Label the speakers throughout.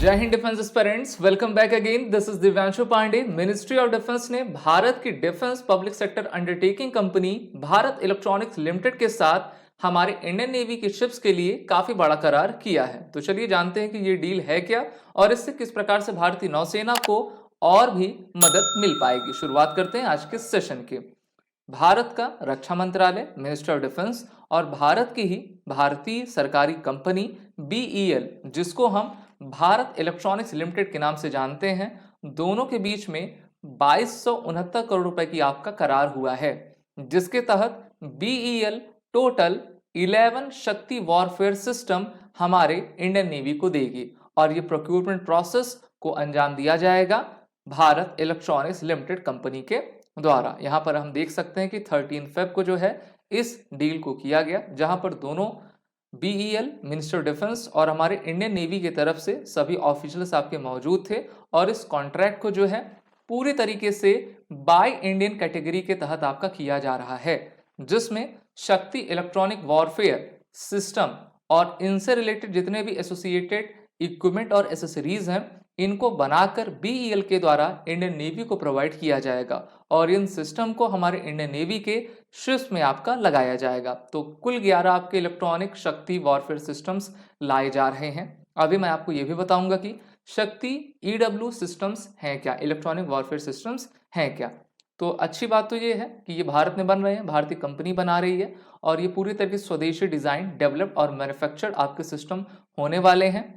Speaker 1: जय हिंद defence aspirants, welcome back again. This is Divyanshu Pandey. Ministry of defence ने भारत की defence public sector undertaking company Bharat electronics limited के साथ हमारे इंडियन नेवी की शिप्स के लिए काफी बड़ा करार किया है। तो चलिए जानते हैं कि ये डील है क्या और इससे किस प्रकार से भारतीय नौसेना को और भी मदद मिल पाएगी। शुरुआत करते हैं आज के सेशन की। भारत का रक्षा मंत्रालय, मिनिस्ट्री ऑफ डिफेंस और भारत की ही भारतीय सरकारी कंपनी बीईएल, जिसको हम भारत इलेक्ट्रॉनिक्स लिमिटेड के नाम से जानते हैं, दोनों के बीच में 2269 करोड़ रुपए की आपका करार हुआ है, जिसके तहत बीईएल टोटल 11 शक्ति वॉरफेयर सिस्टम हमारे इंडियन नेवी को देगी और ये प्रोक्यूरमेंट प्रोसेस को अंजाम दिया जाएगा भारत इलेक्ट्रॉनिक्स लिमिटेड कंपनी के द्वारा। यहां पर हम देख सकते हैं कि 13 फेब को जो है इस डील को किया गया, जहां पर दोनों बीईएल, मिनिस्टर ऑफ डिफेंस और हमारे इंडियन नेवी की तरफ से सभी ऑफिशियल्स आपके मौजूद थे और इस कॉन्ट्रैक्ट को जो है पूरी तरीके से बाय इंडियन कैटेगरी के तहत आपका किया जा रहा है, जिसमें शक्ति इलेक्ट्रॉनिक वॉरफेयर सिस्टम और इनसे रिलेटेड जितने भी एसोसिएटेड इक्विपमेंट और एसेसरीज हैं, इनको बनाकर बीईएल के द्वारा इंडियन नेवी को प्रोवाइड किया जाएगा और इन सिस्टम को हमारे इंडियन नेवी के शिप्स में आपका लगाया जाएगा। तो कुल 11 आपके इलेक्ट्रॉनिक शक्ति वॉरफेयर सिस्टम्स लाए जा रहे हैं। अभी मैं आपको यह भी बताऊंगा कि शक्ति ईडब्ल्यू सिस्टम्स हैं क्या, इलेक्ट्रॉनिक वॉरफेयर सिस्टम्स हैं क्या। तो अच्छी बात तो ये है कि ये भारत में बन रहे हैं, भारतीय कंपनी बना रही है और ये पूरी तरह से स्वदेशी डिजाइन, डेवलप्ड और मैन्युफैक्चर्ड आपके सिस्टम होने वाले हैं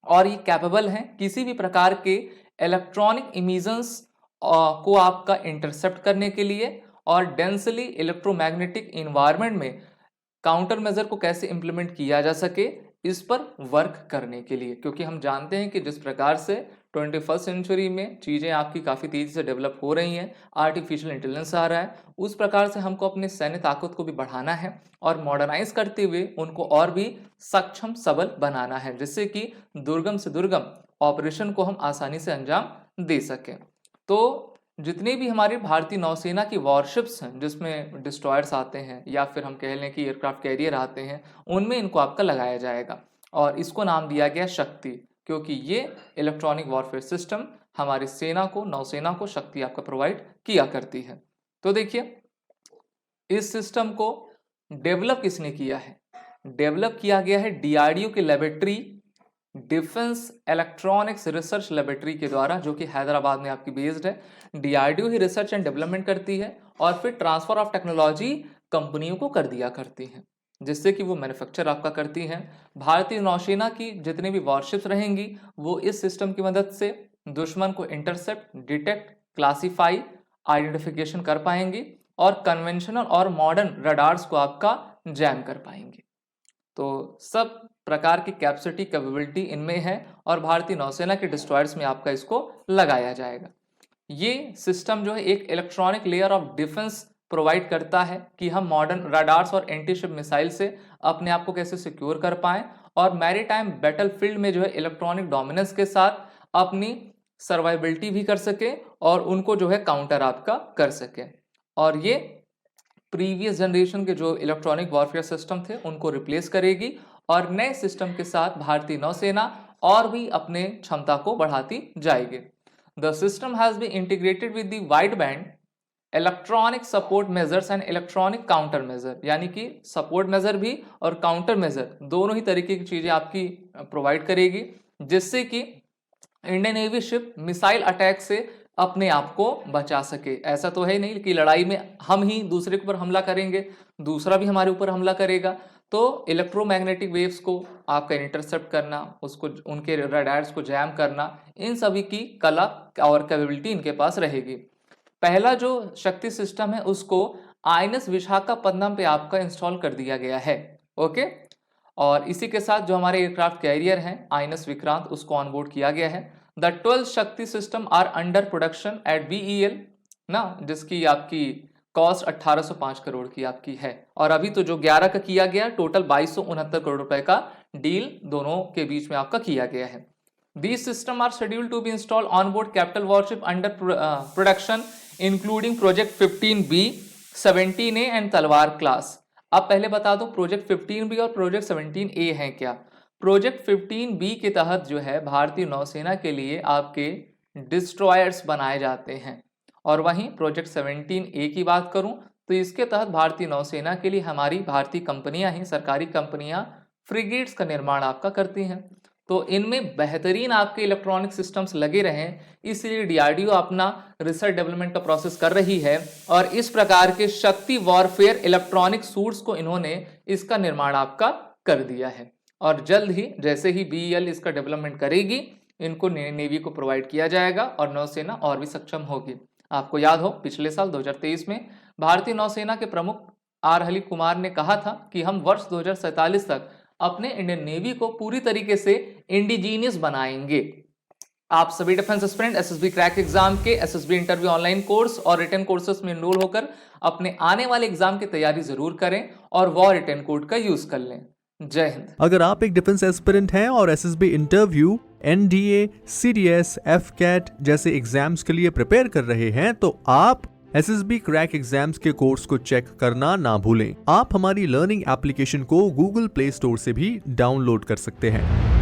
Speaker 1: और ये कैपेबल हैं किसी भी प्रकार के इलेक्ट्रॉनिक इमिशंस को आपका इंटरसेप्ट करने के लिए और डेंसली इलेक्ट्रोमैग्नेटिक इन्वायरमेंट में काउंटर मेजर को कैसे इंप्लीमेंट किया जा सके, इस पर वर्क करने के लिए। क्योंकि हम जानते हैं कि जिस प्रकार से 21st सेंचुरी में चीज़ें आपकी काफ़ी तेज़ी से डेवलप हो रही हैं, आर्टिफिशियल इंटेलिजेंस आ रहा है, उस प्रकार से हमको अपने सैन्य ताकत को भी बढ़ाना है और मॉडर्नाइज करते हुए उनको और भी सक्षम सबल बनाना है, जिससे कि दुर्गम से दुर्गम ऑपरेशन को हम आसानी से अंजाम दे सकें। तो जितनी भी हमारी भारतीय नौसेना की वॉरशिप्स हैं, जिसमें डिस्ट्रॉयर्स आते हैं या फिर हम कह लें कि एयरक्राफ्ट कैरियर आते हैं, उनमें इनको आपका लगाया जाएगा और इसको नाम दिया गया शक्ति, क्योंकि ये इलेक्ट्रॉनिक वॉरफेयर सिस्टम हमारी सेना को, नौसेना को शक्ति आपका प्रोवाइड किया करती है। तो देखिए, इस सिस्टम को डेवलप किसने किया है? डेवलप किया गया है डीआरडीओ की laboratory, defence electronics research laboratory के द्वारा, जो कि हैदराबाद में आपकी बेस्ड है। DRDO he research and development करती है और फिर ट्रांसफर ऑफ टेक्नोलॉजी कंपनियों को कर दिया करती है, जिससे कि वो मैन्युफैक्चर आपका करती हैं। भारतीय नौसेना की जितने भी वॉरशिप्स रहेंगी, वो इस सिस्टम की मदद से दुश्मन को इंटरसेप्ट, डिटेक्ट, क्लासीफाई, आइडेंटिफिकेशन कर पाएंगी और कन्वेंशनल और मॉडर्न रडार्स को आपका जैम कर पाएंगे। तो सब प्रकार की कैपेसिटी, कैपेबिलिटी इनमें है और भारतीय नौसेना के डिस्ट्रॉयर्स में आपका इसको लगाया जाएगा। ये सिस्टम जो है एक electronic layer of defence provide करता है कि हम मॉडर्न रडार्स और एंटी शिप मिसाइल से अपने आप को कैसे सिक्योर कर पाएं और मैरीटाइम बैटलफील्ड में जो है इलेक्ट्रॉनिक डोमिनेंस के साथ अपनी सर्वाइबिलिटी भी कर सके और उनको जो है काउंटर आपका कर सके। और ये प्रीवियस जनरेशन के जो इलेक्ट्रॉनिक वॉरफेयर सिस्टम थे उनको रिप्लेस करेगी और नए सिस्टम के साथ भारतीय नौसेना और भी अपने क्षमता को बढ़ाती जाएगी। The system has been integrated with the wide band electronic support measures and electronic counter measure, यानी कि सपोर्ट मेजर भी और काउंटर मेजर दोनों ही तरीके की चीजें आपकी प्रोवाइड करेगी, जिससे कि Indian navy ship missile attack से अपने आप को बचा सके। ऐसा तो है नहीं कि लड़ाई में हम ही दूसरे के ऊपर हमला करेंगे, दूसरा भी हमारे ऊपर हमला करेगा। तो इलेक्ट्रोमैग्नेटिक वेव्स को आपका इंटरसेप्ट करना, उसको उनके रडार्स को जैम करना, इन सभी की कला और कैपेबिलिटी इनके पास रहेगी। पहला जो शक्ति सिस्टम है उसको आईएनएस विशाखापत्तनम पे आपका इंस्टॉल कर दिया गया है। ओके, और इसी के साथ जो हमारे एयरक्राफ्ट कैरियर हैं आईएनएस विक्रांत, उसको ऑनबोर्ड किया गया है। The 12 Shakti system are under production at BEL ना, जिसकी आपकी कॉस्ट 1805 करोड़ की आपकी है और अभी तो जो 11 का किया गया, टोटल 2269 करोड़ रुपए का डील दोनों के बीच में आपका किया गया है। These systems are scheduled to be installed on board capital warship under production, including Project 15B, 17A and तलवार क्लास। अब पहले बता दो प्रोजेक्ट 15B और प्रोजेक्ट 17A हैं क्या। प्रोजेक्ट 15B के तहत जो है भारतीय नौसेना के लिए आपके डिस्ट्रॉयर्स बनाए जाते हैं। और वहीं प्रोजेक्ट 17A की बात करूं तो इसके तहत भारतीय नौसेना के लिए हमारी भारतीय कंपनियां ही, सरकारी कंपनियां फ्रिगेट्स का निर्माण आपका करती हैं। तो इनमें बेहतरीन आपके इलेक्ट्रॉनिक सिस्टम्स लगे रहें, इसलिए डीआरडीओ अपना रिसर्च डेवलपमेंट का प्रोसेस कर रही है और इस प्रकार के शक्ति वॉरफेयर इलेक्ट्रॉनिक सूट्स को इन्होंने इसका निर्माण आपका कर दिया है। और जल्द ही जैसे ही बीईएल इसका डेवलपमेंट करेगी, इनको नेवी को प्रोवाइड किया जाएगा और नौसेना और भी सक्षम होगी। आपको याद हो पिछले साल 2023 में भारतीय नौसेना के प्रमुख आर हली कुमार ने कहा था कि हम वर्ष 2047 तक अपने इंडियन नेवी को पूरी तरीके से इंडिजीनियस बनाएंगे। आप सभी defence aspirant SSB crack exam के एसएसबी इंटरव्यू ऑनलाइन कोर्स और रिटन कोर्सेस में एनरोल होकर अपने आने वाले एग्जाम की तैयारी जरूर करें और वॉर रिटन कोड का यूज कर लें। जय हिंद।
Speaker 2: अगर आप एक डिफेंस एस्पिरेंट हैं और SSB interview, NDA, CDS, AFCAT जैसे एग्जाम्स के लिए प्रिपेयर कर रहे हैं तो आप एसएसबी क्रैक एग्जाम्स के कोर्स को चेक करना ना भूलें। आप हमारी लर्निंग एप्लीकेशन को गूगल प्ले स्टोर से भी डाउनलोड कर सकते हैं।